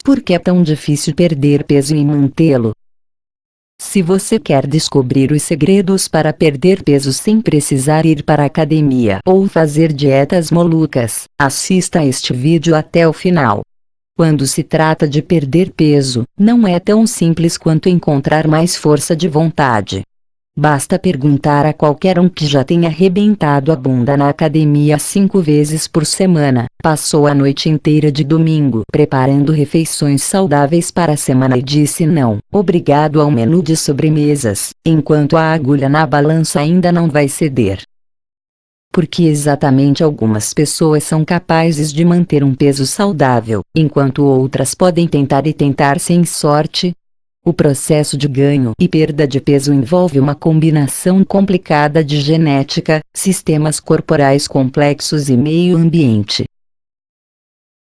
Por que é tão difícil perder peso e mantê-lo? Se você quer descobrir os segredos para perder peso sem precisar ir para a academia ou fazer dietas malucas, assista a este vídeo até o final. Quando se trata de perder peso, não é tão simples quanto encontrar mais força de vontade. Basta perguntar a qualquer um que já tenha arrebentado a bunda na academia 5 vezes por semana, passou a noite inteira de domingo preparando refeições saudáveis para a semana e disse não, obrigado ao menu de sobremesas, enquanto a agulha na balança ainda não vai ceder. Porque exatamente algumas pessoas são capazes de manter um peso saudável, enquanto outras podem tentar sem sorte? O processo de ganho e perda de peso envolve uma combinação complicada de genética, sistemas corporais complexos e meio ambiente.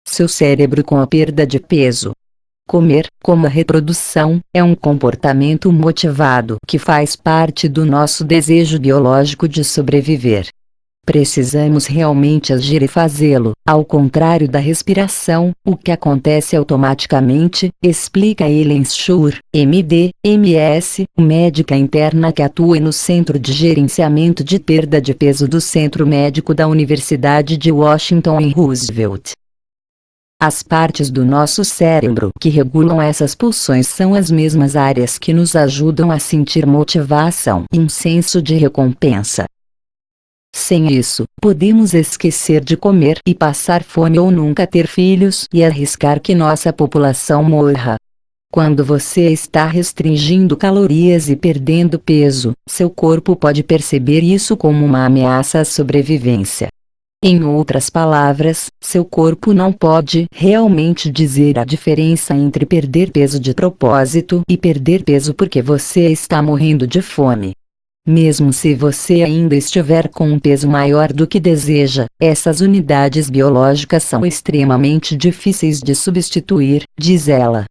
Seu cérebro com a perda de peso. Comer, como a reprodução, é um comportamento motivado que faz parte do nosso desejo biológico de sobreviver. Precisamos realmente agir e fazê-lo, ao contrário da respiração, o que acontece automaticamente, explica Ellen Schur, MD, MS, médica interna que atua no Centro de Gerenciamento de Perda de Peso do Centro Médico da Universidade de Washington em Roosevelt. As partes do nosso cérebro que regulam essas pulsões são as mesmas áreas que nos ajudam a sentir motivação e um senso de recompensa. Sem isso, podemos esquecer de comer e passar fome ou nunca ter filhos e arriscar que nossa população morra. Quando você está restringindo calorias e perdendo peso, seu corpo pode perceber isso como uma ameaça à sobrevivência. Em outras palavras, seu corpo não pode realmente dizer a diferença entre perder peso de propósito e perder peso porque você está morrendo de fome. Mesmo se você ainda estiver com um peso maior do que deseja, essas unidades biológicas são extremamente difíceis de substituir, diz ela.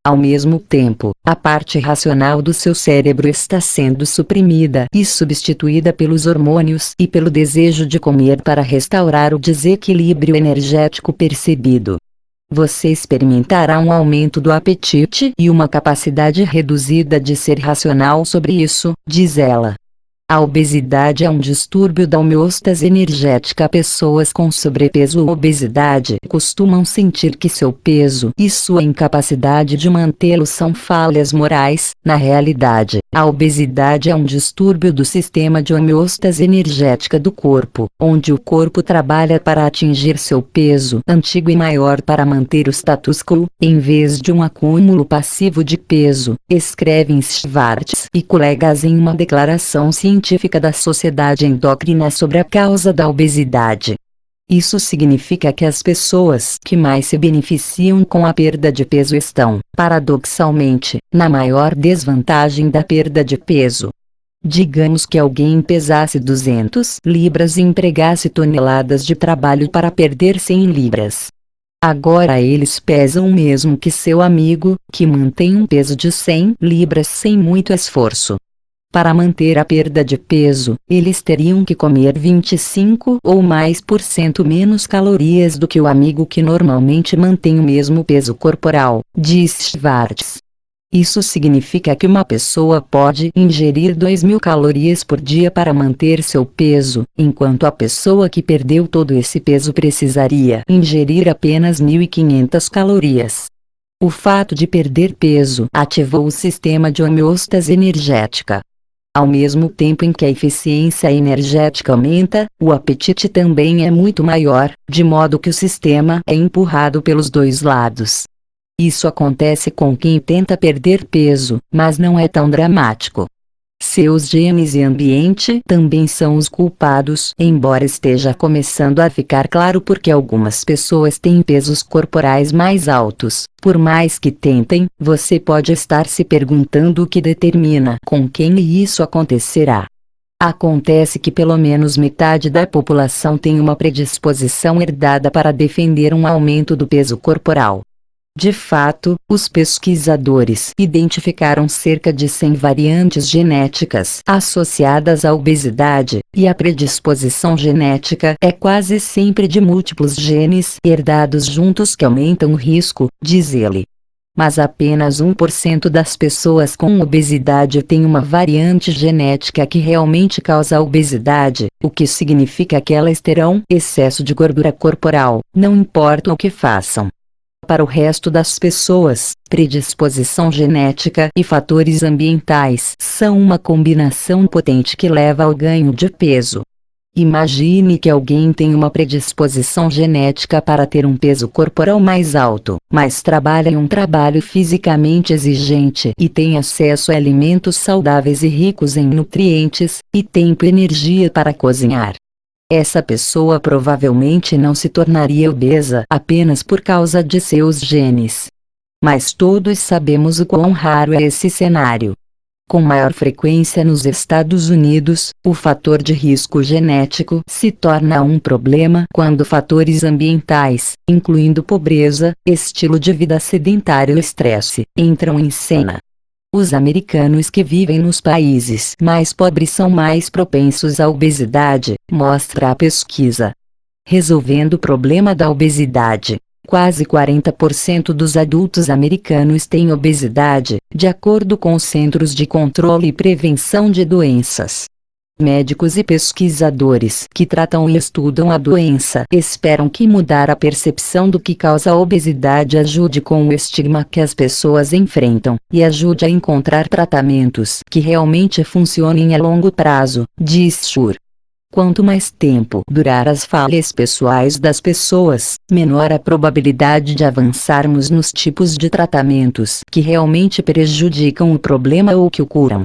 Ao mesmo tempo, a parte racional do seu cérebro está sendo suprimida e substituída pelos hormônios e pelo desejo de comer para restaurar o desequilíbrio energético percebido. Você experimentará um aumento do apetite e uma capacidade reduzida de ser racional sobre isso, diz ela. A obesidade é um distúrbio da homeostase energética. Pessoas com sobrepeso ou obesidade costumam sentir que seu peso e sua incapacidade de mantê-lo são falhas morais. Na realidade, a obesidade é um distúrbio do sistema de homeostase energética do corpo, onde o corpo trabalha para atingir seu peso antigo e maior para manter o status quo, em vez de um acúmulo passivo de peso, escrevem Schwartz e colegas em uma declaração científica da Sociedade Endócrina sobre a causa da obesidade. Isso significa que as pessoas que mais se beneficiam com a perda de peso estão, paradoxalmente, na maior desvantagem da perda de peso. Digamos que alguém pesasse 200 libras e empregasse toneladas de trabalho para perder 100 libras. Agora eles pesam o mesmo que seu amigo, que mantém um peso de 100 libras sem muito esforço. Para manter a perda de peso, eles teriam que comer 25 ou mais por cento menos calorias do que o amigo que normalmente mantém o mesmo peso corporal, diz Schwartz. Isso significa que uma pessoa pode ingerir 2.000 calorias por dia para manter seu peso, enquanto a pessoa que perdeu todo esse peso precisaria ingerir apenas 1.500 calorias. O fato de perder peso ativou o sistema de homeostase energética. Ao mesmo tempo em que a eficiência energética aumenta, o apetite também é muito maior, de modo que o sistema é empurrado pelos dois lados. Isso acontece com quem tenta perder peso, mas não é tão dramático. Seus genes e ambiente também são os culpados, embora esteja começando a ficar claro porque algumas pessoas têm pesos corporais mais altos. Por mais que tentem, você pode estar se perguntando o que determina com quem isso acontecerá. Acontece que pelo menos metade da população tem uma predisposição herdada para defender um aumento do peso corporal. De fato, os pesquisadores identificaram cerca de 100 variantes genéticas associadas à obesidade, e a predisposição genética é quase sempre de múltiplos genes herdados juntos que aumentam o risco, diz ele. Mas apenas 1% das pessoas com obesidade tem uma variante genética que realmente causa a obesidade, o que significa que elas terão excesso de gordura corporal, não importa o que façam. Para o resto das pessoas, predisposição genética e fatores ambientais são uma combinação potente que leva ao ganho de peso. Imagine que alguém tem uma predisposição genética para ter um peso corporal mais alto, mas trabalha em um trabalho fisicamente exigente e tem acesso a alimentos saudáveis e ricos em nutrientes, e tempo e energia para cozinhar. Essa pessoa provavelmente não se tornaria obesa apenas por causa de seus genes. Mas todos sabemos o quão raro é esse cenário. Com maior frequência nos Estados Unidos, o fator de risco genético se torna um problema quando fatores ambientais, incluindo pobreza, estilo de vida sedentário e estresse, entram em cena. Os americanos que vivem nos países mais pobres são mais propensos à obesidade, mostra a pesquisa. Resolvendo o problema da obesidade. Quase 40% dos adultos americanos têm obesidade, de acordo com os Centros de Controle e Prevenção de Doenças. Médicos e pesquisadores que tratam e estudam a doença esperam que mudar a percepção do que causa a obesidade ajude com o estigma que as pessoas enfrentam, e ajude a encontrar tratamentos que realmente funcionem a longo prazo, diz Schur. Quanto mais tempo durar as falhas pessoais das pessoas, menor a probabilidade de avançarmos nos tipos de tratamentos que realmente prejudicam o problema ou que o curam.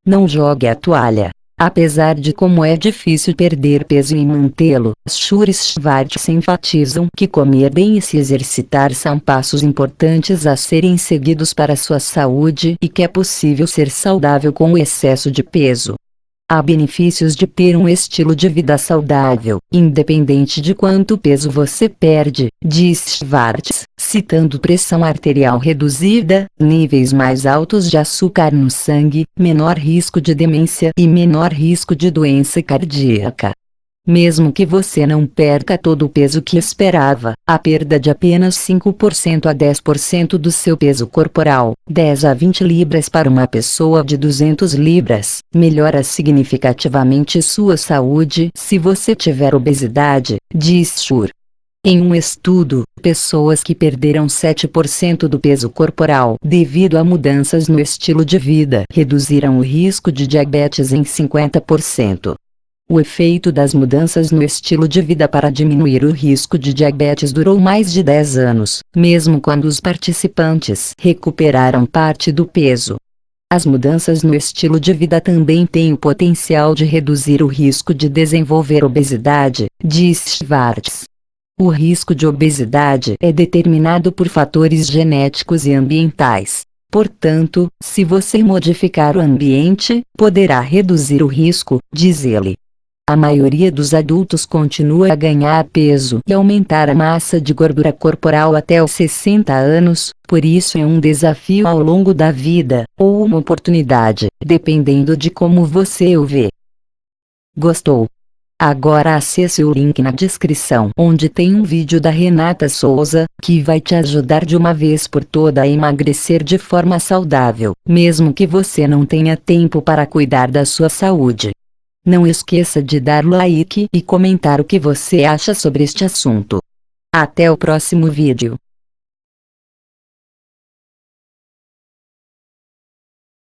Não jogue a toalha. Apesar de como é difícil perder peso e mantê-lo, Schur e Schwartz enfatizam que comer bem e se exercitar são passos importantes a serem seguidos para a sua saúde e que é possível ser saudável com o excesso de peso. Há benefícios de ter um estilo de vida saudável, independente de quanto peso você perde, diz Schwartz, citando pressão arterial reduzida, níveis mais altos de açúcar no sangue, menor risco de demência e menor risco de doença cardíaca. Mesmo que você não perca todo o peso que esperava, a perda de apenas 5% a 10% do seu peso corporal, 10 a 20 libras para uma pessoa de 200 libras, melhora significativamente sua saúde se você tiver obesidade, diz Schur. Em um estudo, pessoas que perderam 7% do peso corporal devido a mudanças no estilo de vida reduziram o risco de diabetes em 50%. O efeito das mudanças no estilo de vida para diminuir o risco de diabetes durou mais de 10 anos, mesmo quando os participantes recuperaram parte do peso. As mudanças no estilo de vida também têm o potencial de reduzir o risco de desenvolver obesidade, diz Schwartz. O risco de obesidade é determinado por fatores genéticos e ambientais. Portanto, se você modificar o ambiente, poderá reduzir o risco, diz ele. A maioria dos adultos continua a ganhar peso e aumentar a massa de gordura corporal até os 60 anos, por isso é um desafio ao longo da vida, ou uma oportunidade, dependendo de como você o vê. Gostou? Agora acesse o link na descrição onde tem um vídeo da Renata Souza, que vai te ajudar de uma vez por toda a emagrecer de forma saudável, mesmo que você não tenha tempo para cuidar da sua saúde. Não esqueça de dar like e comentar o que você acha sobre este assunto. Até o próximo vídeo.